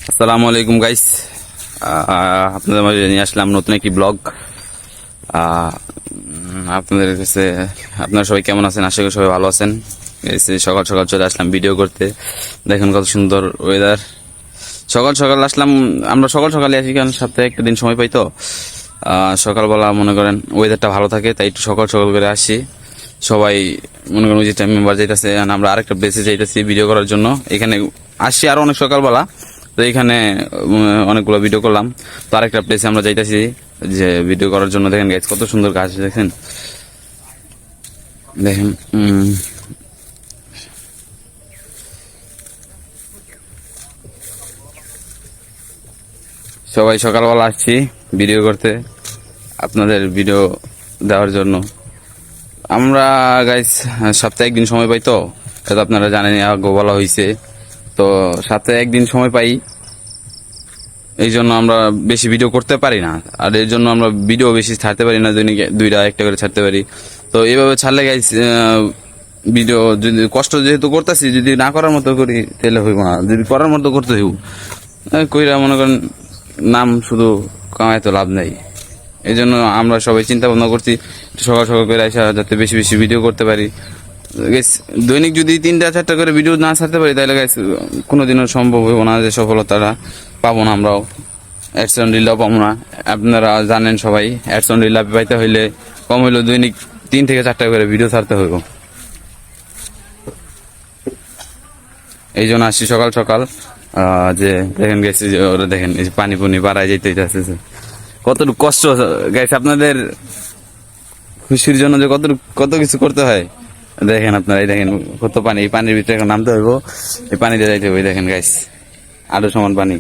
আসসালামু আলাইকুম গাইস, আপনাদের মাঝে নিয়ে আসলাম নতুন একটি ব্লগ। আপনাদের কাছে আপনারা সবাই কেমন আছেন? আশা করি সবাই ভালো আছেন। সকাল সকাল চলে আসলাম ভিডিও করতে। দেখেন কত সুন্দর ওয়েদার। সকাল সকাল আসলাম, আমরা সকাল সকালে আসি কারণ সপ্তাহে একটা দিন সময় পাই তো। সকালবেলা মনে করেন ওয়েদারটা ভালো থাকে, তাই একটু সকাল সকাল করে আসি। সবাই মনে করেন যে মেম্বার যাইতেছে, আমরা আরেকটা প্লেসে যাইতেছি ভিডিও করার জন্য। এখানে আসছি আরো অনেক সকালবেলা, তো এখানে অনেকগুলো ভিডিও করলাম। তো আরেকটা প্লেসে আমরা যাইতেছি যে ভিডিও করার জন্য। দেখেন গাইস কত সুন্দর গাছ, দেখেন দেখেন সবাই সকালবেলা আসছি ভিডিও করতে, আপনাদের ভিডিও দেওয়ার জন্য। আমরা গাইস সপ্তাহে একদিন সময় পাই তো, এটা আপনারা জানেন, আগে বলা হয়েছে। তো সপ্তাহে একদিন সময় পাই, এই জন্য আমরা বেশি ভিডিও করতে পারি না। আর এর জন্য আমরা ভিডিও বেশি ছাড়তে পারি না, দৈনিক দুইটা একটা করে ছাড়তে পারি। তো এইভাবে ছাড়লে গাইস ভিডিও যদি কষ্ট যেহেতু করতেছি, যদি না করার মতো করি তাহলে হইব না, যদি করার মতো করতে হইব। কইরা মনে করেন নাম শুধু কামাই তো লাভ নেই। এই জন্য আমরা সবাই চিন্তা ভাবনা করছি সকাল সকাল করে আসা, যাতে বেশি বেশি ভিডিও করতে পারি। দৈনিক যদি 3-4টা করে ভিডিও না ছাড়তে পারি, তাহলে গাইস কোনোদিনও সম্ভব হইব না, যে সফলতাটা পাবো না, আমরাও অ্যাডসন পাবো না। আপনারা জানেন সবাই, অ্যাডসন পাইতে হইলে কম হইলেও দৈনিক 3 থেকে 4টা করে ভিডিও ছাড়তে হইব। এই জন্য আসছি সকাল সকাল। যে দেখেন গেছি যে ওরা দেখেন এই পানি পুনি বাড়ায় যেতে আসতেছে, কতটুকু কষ্ট গাইস। আপনাদের খুশির জন্য যে কত কিছু করতে হয়, দেখেন আপনারা। এই দেখেন কত পানি, এই পানির ভিতরে এখন নামতে হইব, এই পানিতে যাইতে হইব। দেখেন গাইস আরো সমান পানি।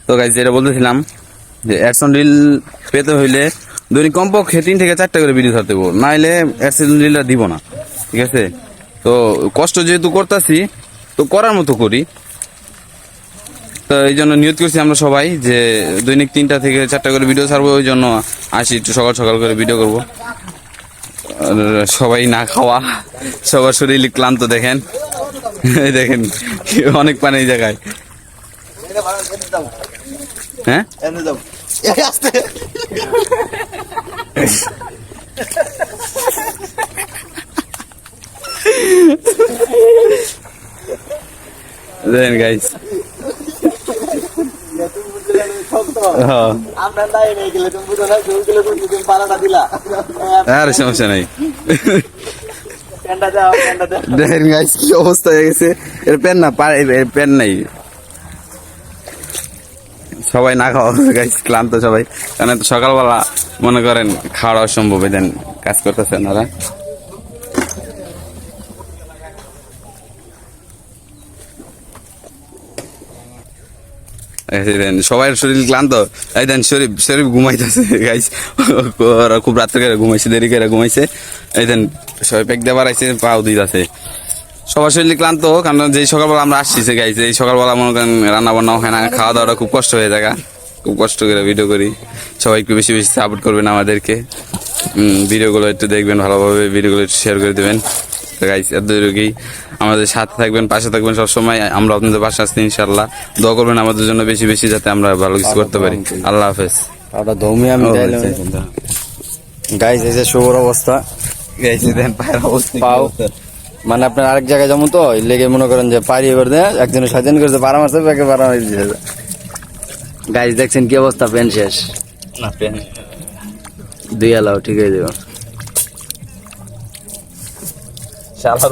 তো গাইস যেটা বলতেছিলাম, যে অ্যাডসন রিল পেতে হইলে দৈনিক কমপক্ষে 3 থেকে 4টা করে ভিডিও ছাড়তে হইব, নাইলে অ্যাডসন রিলটা দিব না, ঠিক আছে? তো কষ্ট যেহেতু করতেছি, তো করার মতো করি। তো এই জন্য নিয়ত করছি আমরা সবাই যে দৈনিক 3 থেকে 4টা করে ভিডিও ছাড়বো। ওই জন্য আসি একটু সকাল সকাল করে ভিডিও করব। সবাই না খাওয়া, সবার শরীর ক্লান্ত। দেখেন এই দেখেন অনেক পানি এই জায়গায়। হ্যাঁ দেখেন গাইস, আরে সমস্যা নাই। দেখেন গাইস কি অবস্থা হয়ে গেছে। এর পেন না, পেন নাই। সবাই না খাওয়া গাইস, ক্লান্ত সবাই, কারণ সকালবেলা মনে করেন খাওয়া অসম্ভব। দেন কাজ করতেছেন ওরা। সবাই শরীর ক্লান্ত। এই দেন শরীফ ঘুমাইতেছে গাইস, ওরা খুব রাত্রে করে ঘুমাইছে, দেরি করে ঘুমাইছে। এই দেন সবাই পেক দিয়ে বাড়াইছে, পাও দিতেছে। সবার শরীর ক্লান্ত, কারণ যেই সকালবেলা আমরা আসছি গাইস, এই সকালবেলা মনে করেন রান্না বান্নাও হয় না, খাওয়া দাওয়াটা খুব কষ্ট হয়ে যায়। খুব কষ্ট করে ভিডিও করি। সবাই একটু বেশি বেশি সাপোর্ট করবেন আমাদেরকে, ভিডিওগুলো একটু দেখবেন, ভালোভাবে ভিডিওগুলো একটু শেয়ার করে দেবেন। তো গাইস এতটুকুই, আমাদের সাথে থাকবেন, পাশে থাকবেন সবসময়। আমরা আপনাদের পাশে আসছি ইনশাল্লাহ। দোয়া করবেন আমাদের জন্য বেশি বেশি, যাতে আমরা ভালো কিছু করতে পারি। আল্লাহ হাফেজ। গাইস এই যে শুভর অবস্থা, গাইস দেন পায়ের অবস্থা, পাও মানে আপনার আরেক জায়গায় যেমন তো লেগে মনে করেন যে পারি এবার দেয় একজনের স্বাধীন করেছে, পারা মারছে, ব্যাকে পারা মারি দিয়েছে। গাইস দেখছেন কি অবস্থা, পেন শেষ না, পেন 2 এলাও ঠিক হয়ে যাবে। শালার